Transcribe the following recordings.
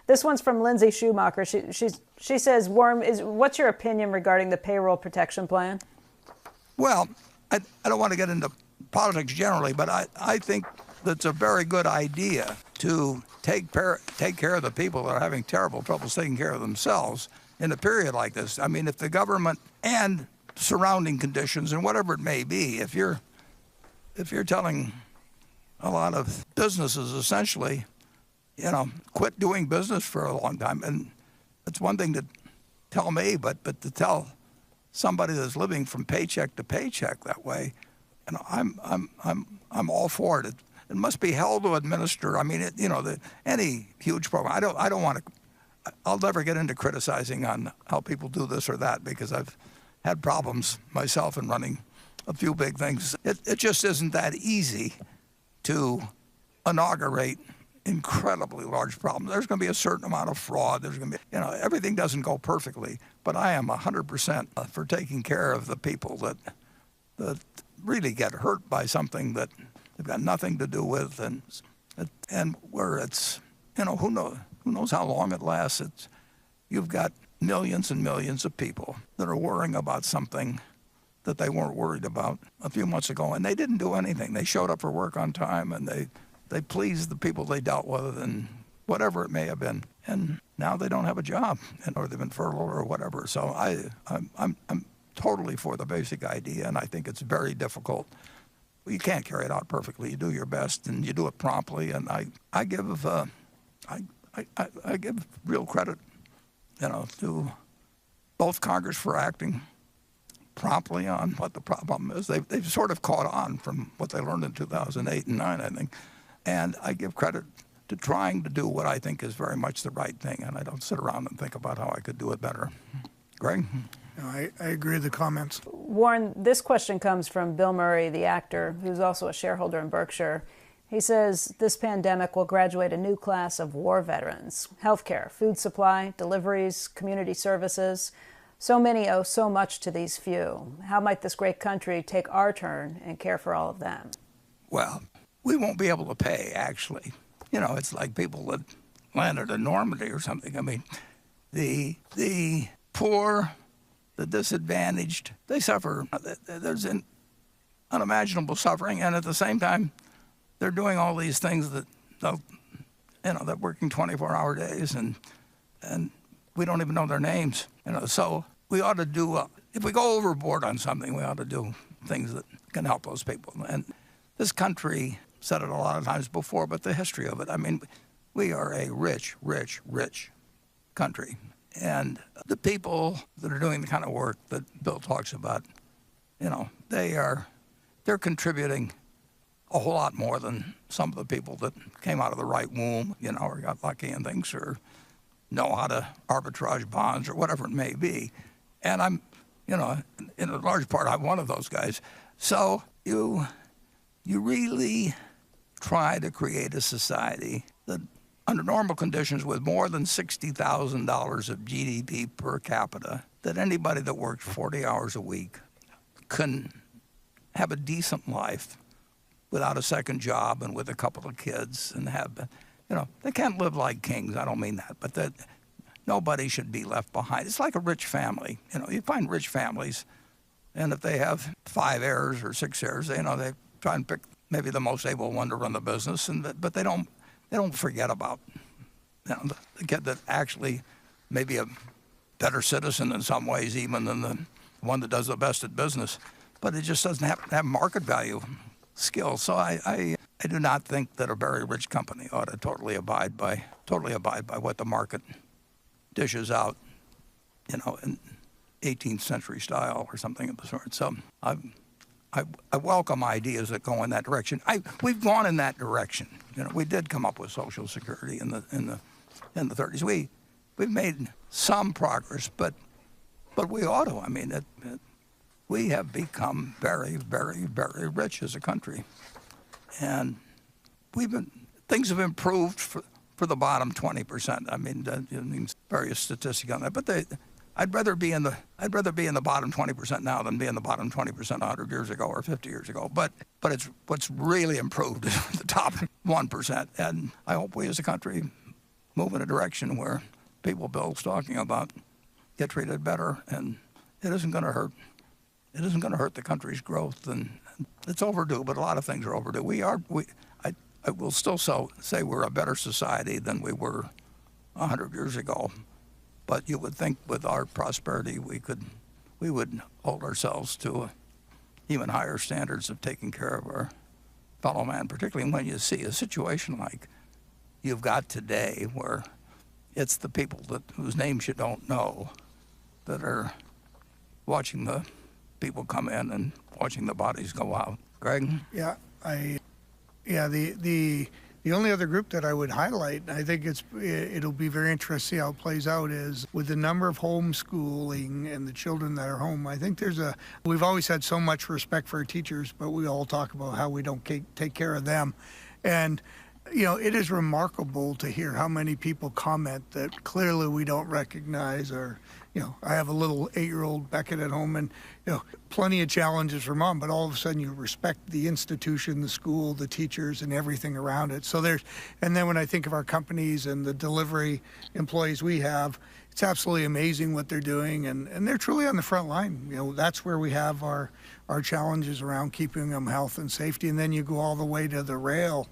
This one's from Lindsay Schumacher. She says, Warren, what's your opinion regarding the payroll protection plan? Well, I don't want to get into politics generally, but I think that's a very good idea to take care of the people that are having terrible troubles taking care of themselves in a period like this. I mean, if the government and surrounding conditions and whatever it may be, if you're telling a lot of businesses essentially, quit doing business for a long time, and it's one thing to tell me, but to tell somebody that's living from paycheck to paycheck that way, I'm all for it. It must be hell to administer. I mean, any huge program. I don't want to. I'll never get into criticizing on how people do this or that because I've had problems myself in running a few big things. It just isn't that easy to inaugurate incredibly large problems. There's going to be a certain amount of fraud. There's going to be, everything doesn't go perfectly. But I am 100% for taking care of the people that really get hurt by something that they've got nothing to do with, and where it's, who knows how long it lasts. You've got millions and millions of people that are worrying about something that they weren't worried about a few months ago, and they didn't do anything. They showed up for work on time, and they pleased the people they dealt with, and whatever it may have been. And now they don't have a job, or they've been furloughed or whatever. So I'm totally for the basic idea, and I think it's very difficult. You can't carry it out perfectly. You do your best, and you do it promptly. And I give real credit, to both Congress for acting promptly on what the problem is. They've sort of caught on from what they learned in 2008 and 9, I think. And I give credit to trying to do what I think is very much the right thing, and I don't sit around and think about how I could do it better. Greg? No, I agree with the comments. Warren, this question comes from Bill Murray, the actor, who's also a shareholder in Berkshire. He says this pandemic will graduate a new class of war veterans. Healthcare, food supply, deliveries, community services. So many owe so much to these few. How might this great country take our turn and care for all of them? Well, we won't be able to pay, actually. It's like people that landed in Normandy or something. I mean, the poor, the disadvantaged, they suffer. There's an unimaginable suffering, and at the same time, they're doing all these things that, they're working 24-hour days, and we don't even know their names. So we ought to do, if we go overboard on something, we ought to do things that can help those people. And this country, said it a lot of times before, but the history of it, I mean, we are a rich, rich, rich country. And the people that are doing the kind of work that Bill talks about, they're contributing a whole lot more than some of the people that came out of the right womb, or got lucky and things, or know how to arbitrage bonds or whatever it may be. And I'm, in a large part, I'm one of those guys. So you really try to create a society that, under normal conditions, with more than $60,000 of GDP per capita, that anybody that works 40 hours a week can have a decent life without a second job and with a couple of kids, and have, they can't live like kings. I don't mean that, but that nobody should be left behind. It's like a rich family. You find rich families, and if they have 5 heirs or 6 heirs, they try and pick maybe the most able one to run the business, but they don't forget about the kid that actually may be a better citizen in some ways even than the one that does the best at business, but it just doesn't have market value skills. So I do not think that a very rich company ought to totally abide by what the market dishes out, in 18th century style or something of the sort. So I welcome ideas that go in that direction. We've gone in that direction. We did come up with Social Security in the 30s. We've made some progress, but we ought to. I mean, we have become very, very, very rich as a country, and things have improved for the bottom 20%. I mean, various statistics on that, but I'd rather be in the bottom 20% now than be in the bottom 20% 100 years ago or 50 years ago. But it's what's really improved is the top 1%. And I hope we as a country move in a direction where people Bill's talking about get treated better, and it isn't going to hurt. It isn't going to hurt the country's growth, and it's overdue. But a lot of things are overdue. I will still say we're a better society than we were 100 years ago. But you would think with our prosperity we would hold ourselves to even higher standards of taking care of our fellow man, particularly when you see a situation like you've got today, where it's the people whose names you don't know that are watching the people come in and watching the bodies go out. Greg? Yeah, the only other group that I would highlight, and I think it'll be very interesting to see how it plays out, is with the number of homeschooling and the children that are home. I think we've always had so much respect for our teachers, but we all talk about how we don't take care of them. And it is remarkable to hear how many people comment that clearly we don't recognize, or, I have a little 8-year-old Beckett at home, and, plenty of challenges for mom, but all of a sudden you respect the institution, the school, the teachers, and everything around it. So and then when I think of our companies and the delivery employees we have, it's absolutely amazing what they're doing, and they're truly on the front line. That's where we have our challenges around keeping them health and safety, and then you go all the way to the rail.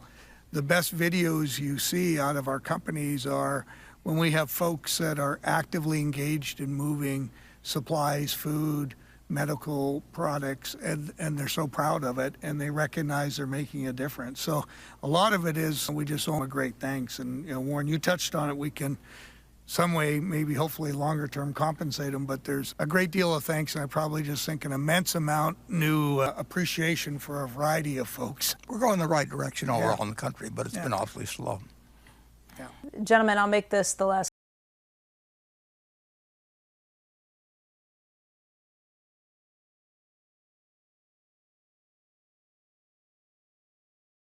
The best videos you see out of our companies are when we have folks that are actively engaged in moving supplies, food, medical products, and they're so proud of it, and they recognize they're making a difference. So a lot of it is we just owe a great thanks. And Warren, you touched on it. We can some way, maybe hopefully longer term, compensate them, but there's a great deal of thanks, and I probably just think an immense amount new appreciation for a variety of folks. We're going the right direction overall in the country, but it's been awfully slow. Gentlemen, I'll make this the last